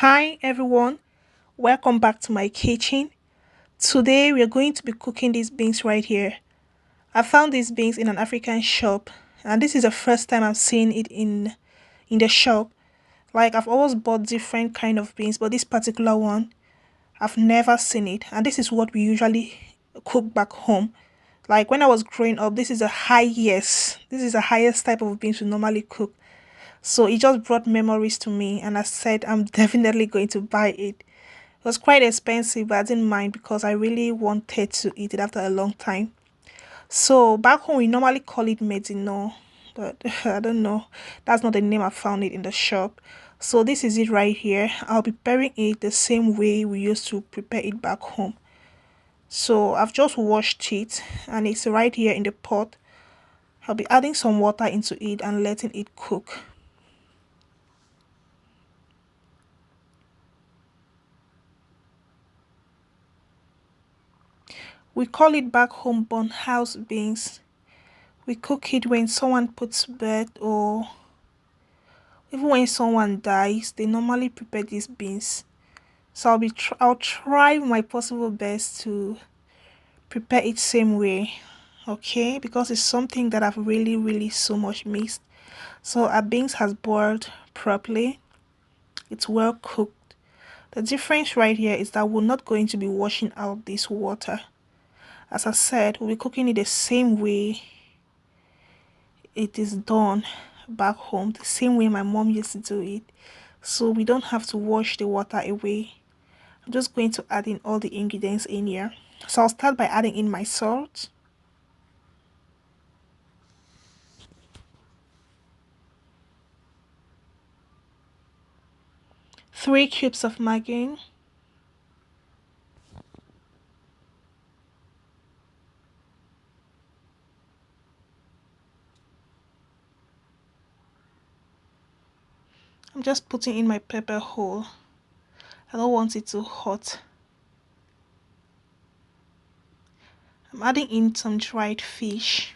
Hi everyone, welcome back to my kitchen. Today we are going to be cooking these beans right here. I found these beans in an African shop, and this is the first time I've seen it in the shop. Like, I've always bought different kind of beans, but this particular one I've never seen it, and this is what we usually cook back home. Like when I was growing up, this is the highest type of beans we normally cook. So it just brought memories to me, and I said I'm definitely going to buy it. It was quite expensive, but I didn't mind because I really wanted to eat it after a long time. So back home we normally call it medino, but I don't know. That's not the name I found it in the shop. So this is it right here. I'll be preparing it the same way we used to prepare it back home. So I've just washed it and it's right here in the pot. I'll be adding some water into it and letting it cook. We call it back home bun house beans. We cook it when someone puts to bed, or even when someone dies. They normally prepare these beans. So I'll try my possible best to prepare it same way, okay? Because it's something that I've really so much missed. So our beans has boiled properly. It's well cooked. The difference right here is that we're not going to be washing out this water. As I said, we'll be cooking it the same way it is done back home, the same way my mom used to do it. So we don't have to wash the water away. I'm just going to add in all the ingredients in here. So I'll start by adding in my salt, 3 cubes of Maggi, I'm just putting in my pepper whole. I don't want it too hot. I'm adding in some dried fish.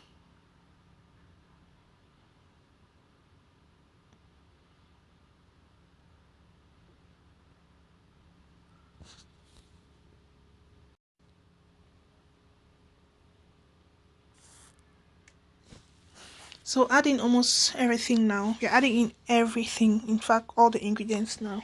So adding almost everything now. You're adding in everything, in fact all the ingredients now.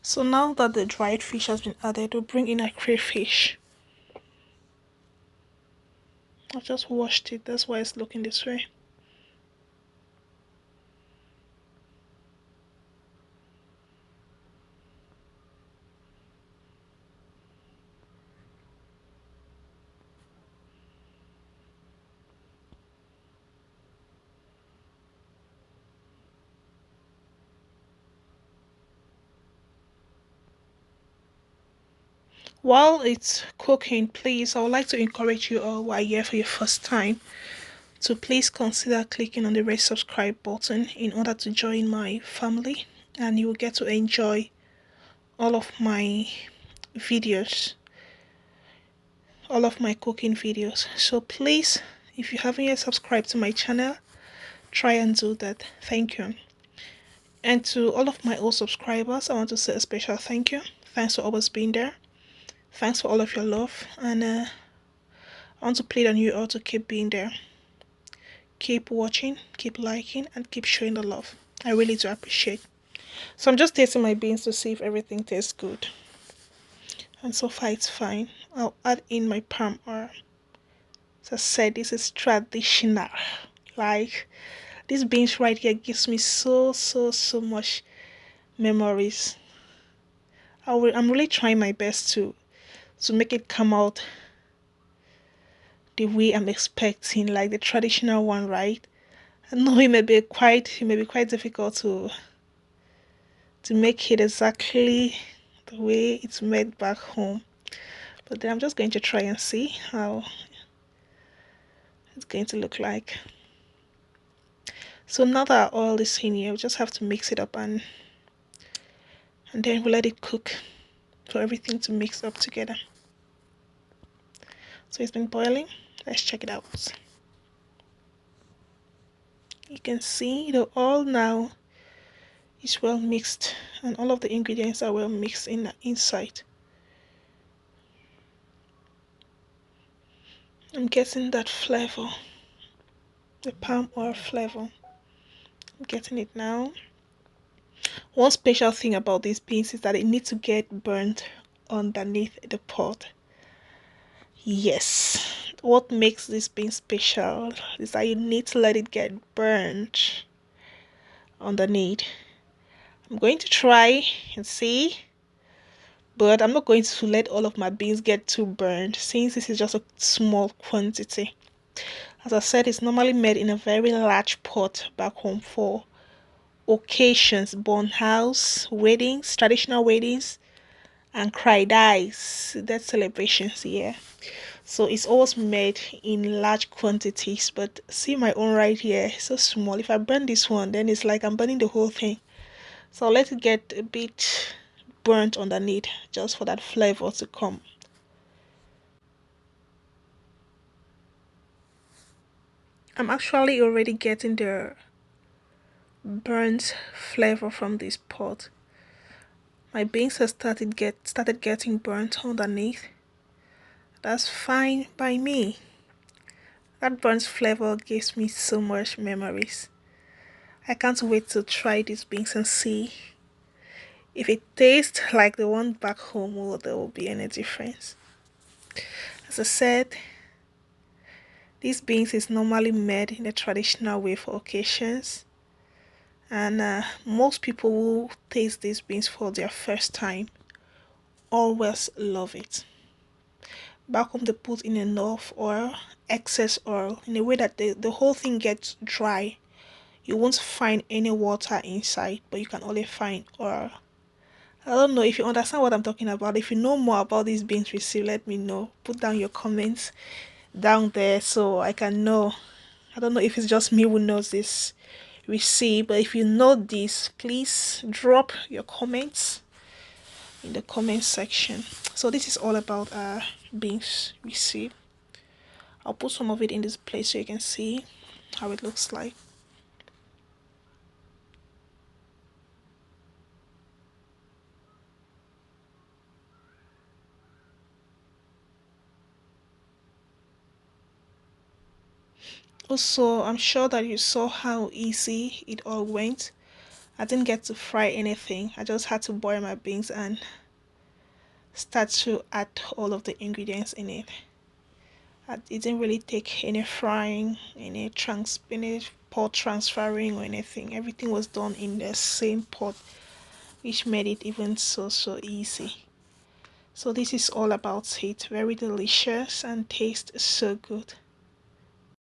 So now that the dried fish has been added, we'll bring in our crayfish. I just washed it, that's why it's looking this way. While it's cooking, please, I would like to encourage you all who are here for your first time to please consider clicking on the red subscribe button in order to join my family, and you will get to enjoy all of my videos, all of my cooking videos. So please, if you haven't yet subscribed to my channel, try and do that. Thank you. And to all of my old subscribers, I want to say a special thank you. Thanks for always being there. Thanks for all of your love, and I want to plead on you all to keep being there. Keep watching, keep liking, and keep showing the love. I really do appreciate. So I'm just tasting my beans to see if everything tastes good. And so far it's fine. I'll add in my palm oil. As I said, this is traditional. Like, this beans right here gives me so much memories. I'm really trying my best to make it come out the way I'm expecting, like the traditional one, right? I know it may be quite difficult to make it exactly the way it's made back home. But then I'm just going to try and see how it's going to look like. So now that our oil is in here, we just have to mix it up and then we let it cook for everything to mix up together. So it's been boiling. Let's check it out. You can see the oil now is well mixed and all of the ingredients are well mixed inside. I'm getting that flavor, the palm oil flavor. I'm getting it now. One special thing about these beans is that it needs to get burnt underneath the pot. Yes, what makes this bean special is that you need to let it get burnt underneath. I'm going to try and see, but I'm not going to let all of my beans get too burned since this is just a small quantity. As I said, it's normally made in a very large pot back home for occasions, born house, weddings, traditional weddings, and cry dies, death celebrations here. So it's always made in large quantities. But see my own right here, it's so small. If I burn this one, then it's like I'm burning the whole thing. So let it get a bit burnt underneath just for that flavor to come. I'm actually already getting the burnt flavor from this pot. My beans have started getting burnt underneath. That's fine by me. That burnt flavor gives me so much memories. I can't wait to try these beans and see if it tastes like the one back home or there will be any difference. As I said, these beans is normally made in a traditional way for occasions. And most people who taste these beans for their first time always love it. Back home they put in enough oil, excess oil, in a way that the whole thing gets dry. You won't find any water inside, but you can only find oil. I don't know if you understand what I'm talking about. If you know more about these beans received, let me know. Put down your comments down there so I can know. I don't know if it's just me who knows this receipt, but if you know this, please drop your comments in the comment section. So this is all about beans receipt. I'll put some of it in this place so you can see how it looks like. Also, I'm sure that you saw how easy it all went. I didn't get to fry anything. I just had to boil my beans and start to add all of the ingredients in it. It didn't really take any frying, any pot transferring or anything. Everything was done in the same pot, which made it even so easy. So this is all about it. Very delicious and tastes so good.